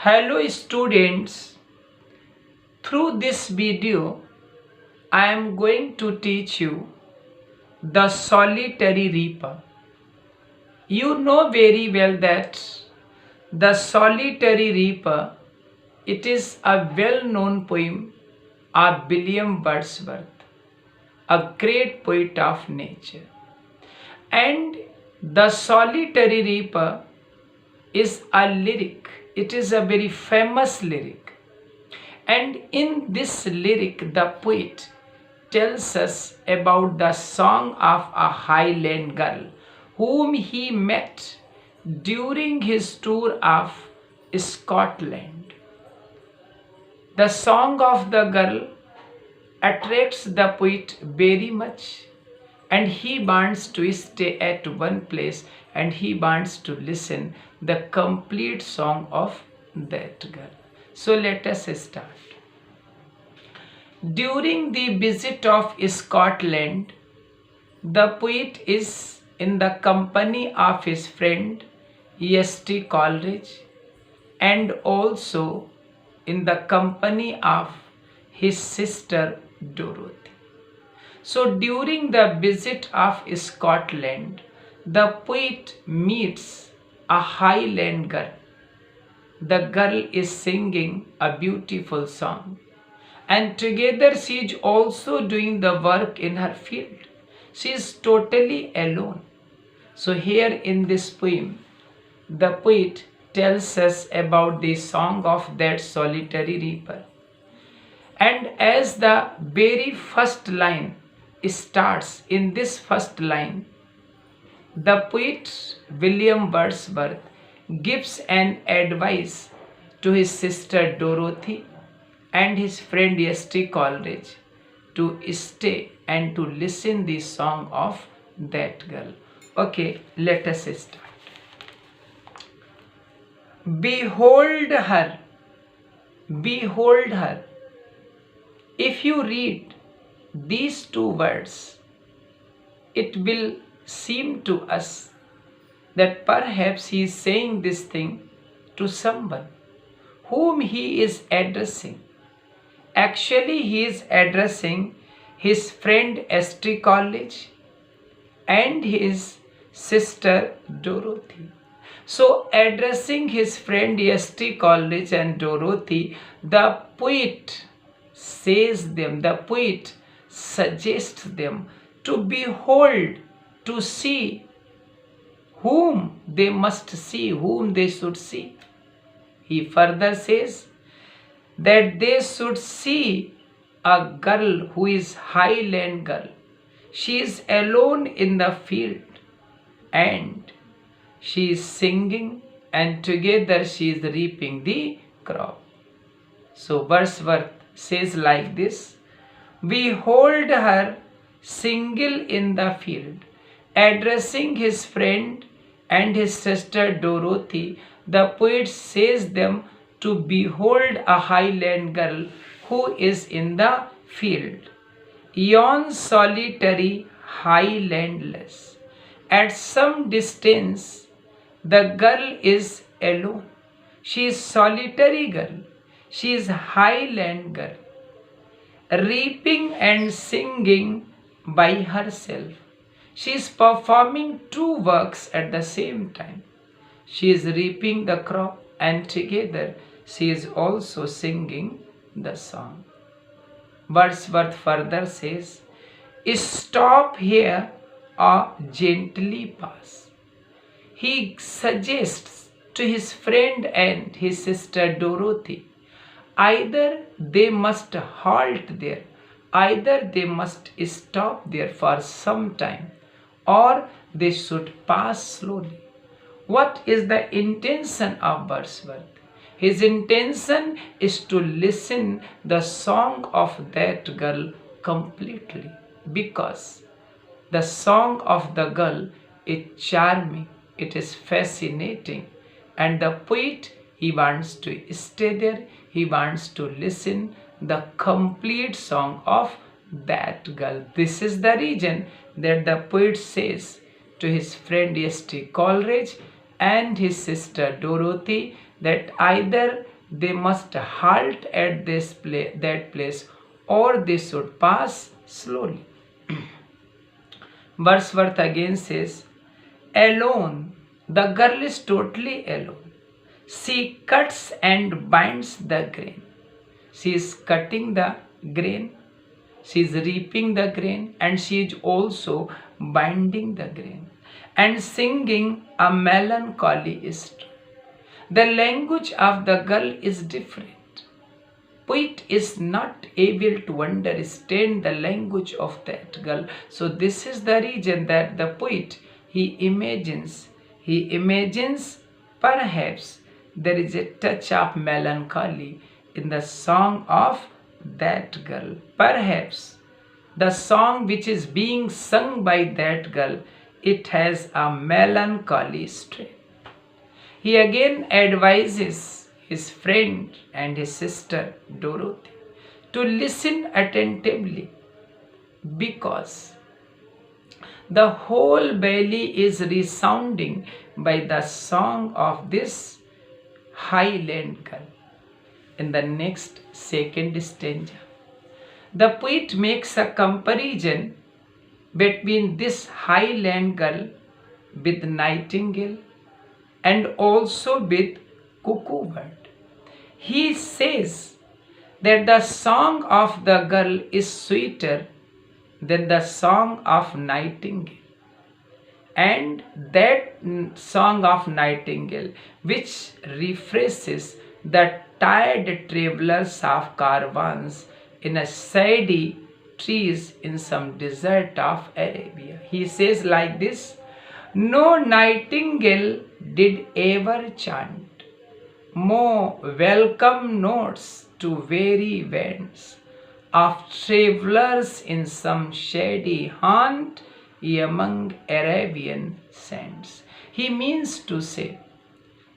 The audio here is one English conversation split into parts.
Hello students, through this video I am going to teach you the solitary reaper. You know very well that the solitary reaper, it is a well-known poem of William Wordsworth, a great poet of nature. And the solitary reaper is a lyric. It is a very famous lyric. And in this lyric, the poet tells us about the song of a Highland girl whom he met during his tour of Scotland. The song of the girl attracts the poet very much, and he wants to stay at one place and he wants to listen the complete song of that girl. So let us start. During the visit of Scotland, the poet is in the company of his friend E.S.T. Coleridge and also in the company of his sister Dorothy. So during the visit of Scotland, the poet meets a Highland girl. The girl is singing a beautiful song, and together she is also doing the work in her field. She is totally alone. So here in this poem, the poet tells us about the song of that solitary reaper. And as the very first line starts, in this first line, the poet William Wordsworth gives an advice to his sister Dorothy and his friend E.S.T. Coleridge to stay and to listen the song of that girl. Okay, let us start. Behold her, behold her. If you read these two words, it will seem to us that perhaps he is saying this thing to someone whom he is addressing. Actually, he is addressing his friend S.T. Coleridge and his sister Dorothy. So, addressing his friend S.T. Coleridge and Dorothy, the poet says them, the poet suggests them to behold, to see whom they must see, whom they should see. He further says that they should see a girl who is Highland girl. She is alone in the field and she is singing, and together she is reaping the crop. So Wordsworth says like this: behold her single in the field. Addressing his friend and his sister Dorothy, the poet says them to behold a Highland girl who is in the field. Yon solitary highlandless. At some distance, the girl is alone. She is solitary girl. She is Highland girl, reaping and singing by herself. She is performing two works at the same time. She is reaping the crop and together she is also singing the song. Wordsworth further says, stop here or gently pass. He suggests to his friend and his sister Dorothy, either they must halt there, either they must stop there for some time, or they should pass slowly. What is the intention of Wordsworth? His intention is to listen the song of that girl completely, because the song of the girl is charming, it is fascinating, and the poet, he wants to stay there, he wants to listen the complete song of that girl. This is the reason that the poet says to his friend E.S.T. Coleridge and his sister Dorothy that either they must halt at that place, or they should pass slowly. Wordsworth again says, alone, the girl is totally alone. She cuts and binds the grain. She is cutting the grain, she is reaping the grain, and she is also binding the grain and singing a melancholy strain. The language of the girl is different. Poet is not able to understand the language of that girl. So this is the reason that the poet, he imagines perhaps there is a touch of melancholy in the song of that girl. Perhaps the song which is being sung by that girl, it has a melancholy strain. He again advises his friend and his sister Dorothy to listen attentively, because the whole valley is resounding by the song of this highland girl. In the next second stanza, the poet makes a comparison between this highland girl with nightingale and also with cuckoo bird. He says that the song of the girl is sweeter than the song of nightingale, and that song of nightingale which refreshes the tired travelers of caravans in a shady trees in some desert of Arabia. He says like this, no nightingale did ever chant more welcome notes to weary winds of travelers in some shady haunt among Arabian sands. He means to say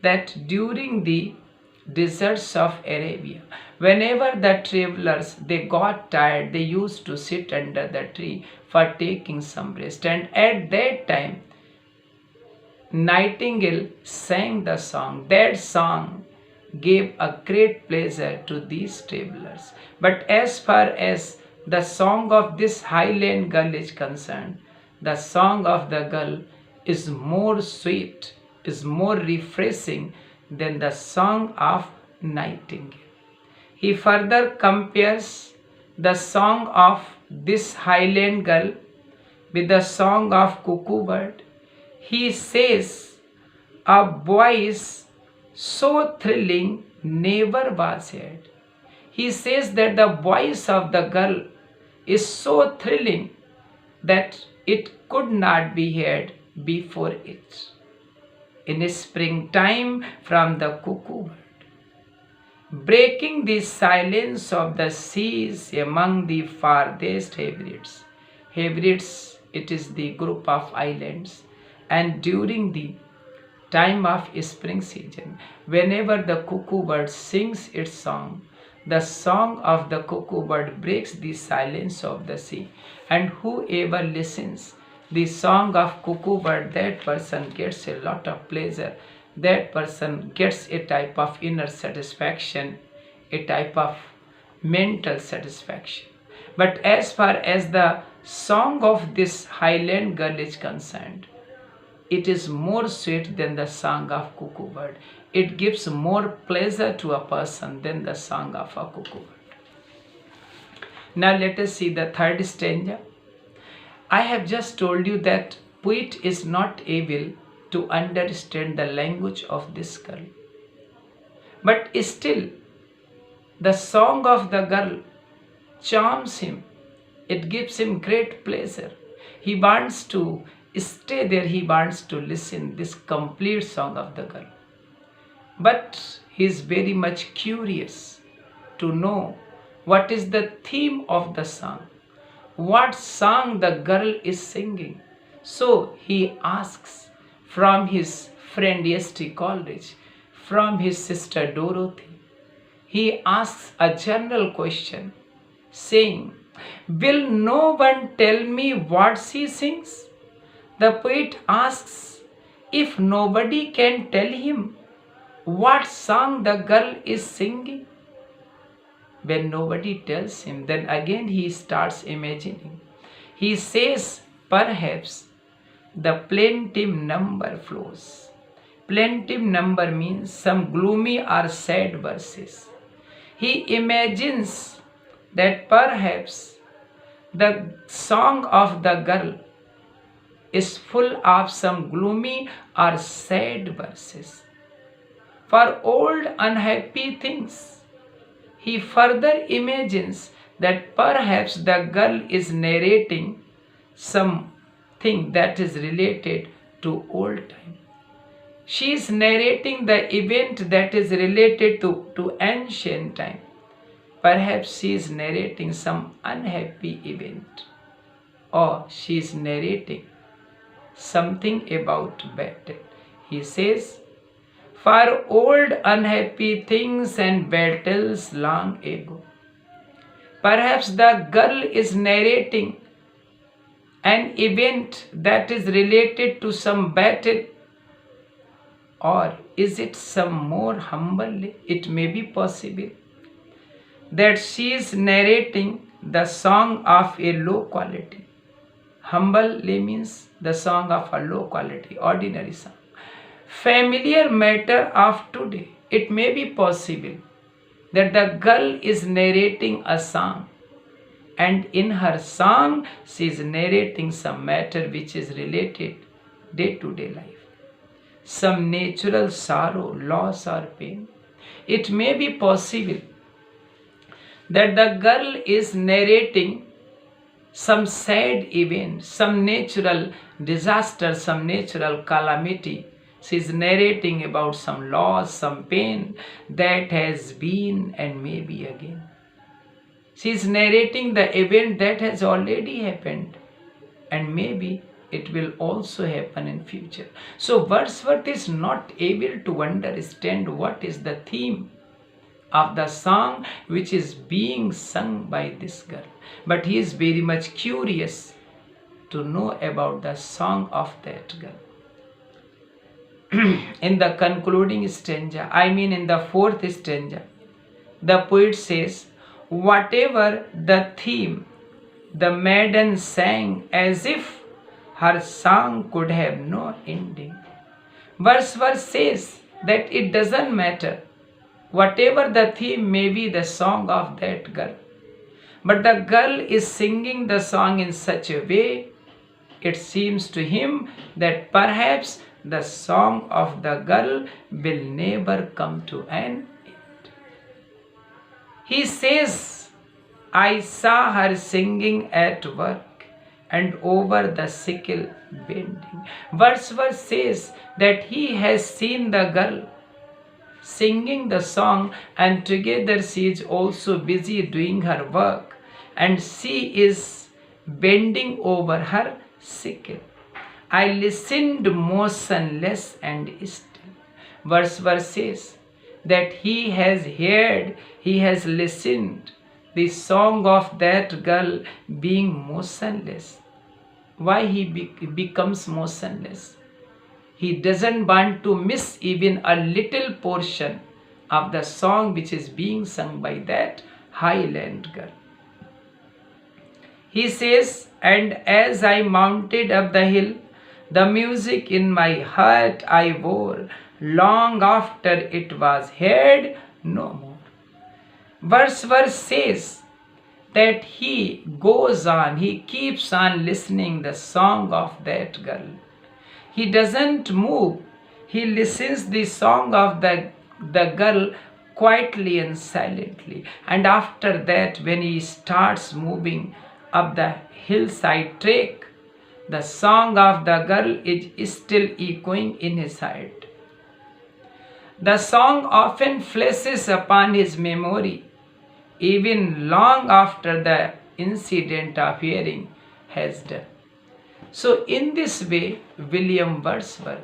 that during the deserts of Arabia, whenever the travelers they got tired, they used to sit under the tree for taking some rest, and at that time nightingale sang the song. That song gave a great pleasure to these travelers. But as far as the song of this highland girl is concerned, the song of the girl is more sweet, is more refreshing than the song of nightingale. He further compares the song of this highland girl with the song of cuckoo bird. He says, a voice so thrilling never was heard. He says that the voice of the girl is so thrilling that it could not be heard before it. In springtime from the cuckoo bird, breaking the silence of the seas among the farthest Hebrides. Hebrides, it is the group of islands, and during the time of spring season, whenever the cuckoo bird sings its song, the song of the cuckoo bird breaks the silence of the sea, and whoever listens the song of cuckoo bird, that person gets a lot of pleasure, that person gets a type of inner satisfaction, a type of mental satisfaction. But as far as the song of this highland girl is concerned, it is more sweet than the song of cuckoo bird. It gives more pleasure to a person than the song of a cuckoo bird. Now let us see the third stanza. I have just told you that poet is not able to understand the language of this girl. But still, the song of the girl charms him. It gives him great pleasure. He wants to stay there. He wants to listen this complete song of the girl. But he is very much curious to know what is the theme of the song, what song the girl is singing. So he asks from his friend S.T. Coleridge, from his sister Dorothy, he asks a general question saying, will no one tell me what she sings? The poet asks, if nobody can tell him, what song the girl is singing? When nobody tells him, then again he starts imagining. He says, perhaps the plaintive number flows. Plaintive number means some gloomy or sad verses. He imagines that perhaps the song of the girl is full of some gloomy or sad verses. For old unhappy things, he further imagines that perhaps the girl is narrating something that is related to old time. She is narrating the event that is related to ancient time. Perhaps she is narrating some unhappy event, or she is narrating something about battle. He says, for old unhappy things and battles long ago. Perhaps the girl is narrating an event that is related to some battle, or is it some more humble? It may be possible that she is narrating the song of a low quality. Humble means the song of a low quality, ordinary song. Familiar matter of today. It may be possible that the girl is narrating a song, and in her song she is narrating some matter which is related day-to-day life. Some natural sorrow, loss or pain. It may be possible that the girl is narrating some sad event, some natural disaster, some natural calamity. She is narrating about some loss, some pain that has been and may be again. She is narrating the event that has already happened, and maybe it will also happen in future. So Wordsworth is not able to understand what is the theme of the song which is being sung by this girl. But he is very much curious to know about the song of that girl. In the concluding stanza, in the fourth stanza, the poet says, whatever the theme, the maiden sang as if her song could have no ending. Wordsworth says that it doesn't matter whatever the theme may be, the song of that girl. But the girl is singing the song in such a way, it seems to him that perhaps the song of the girl will never come to an end. He says, I saw her singing at work and over the sickle bending. Wordsworth says that he has seen the girl singing the song, and together she is also busy doing her work, and she is bending over her sickle. I listened motionless and still. Wordsworth says that he has heard, he has listened the song of that girl being motionless. Why he becomes motionless? He doesn't want to miss even a little portion of the song which is being sung by that Highland girl. He says, and as I mounted up the hill, the music in my heart I bore, long after it was heard no more. Wordsworth says that he goes on, he keeps on listening the song of that girl. He doesn't move. He listens the song of the girl quietly and silently. And after that, when he starts moving up the hillside track, the song of the girl is still echoing in his heart. The song often flashes upon his memory, even long after the incident of hearing has done. So in this way, William Wordsworth,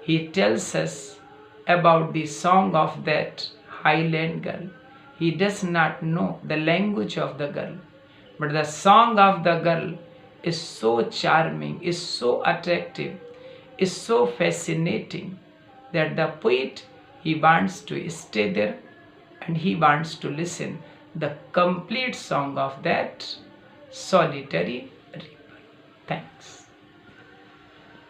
he tells us about the song of that Highland girl. He does not know the language of the girl, but the song of the girl is so charming, is so attractive, is so fascinating that the poet He wants to stay there and he wants to listen the complete song of that solitary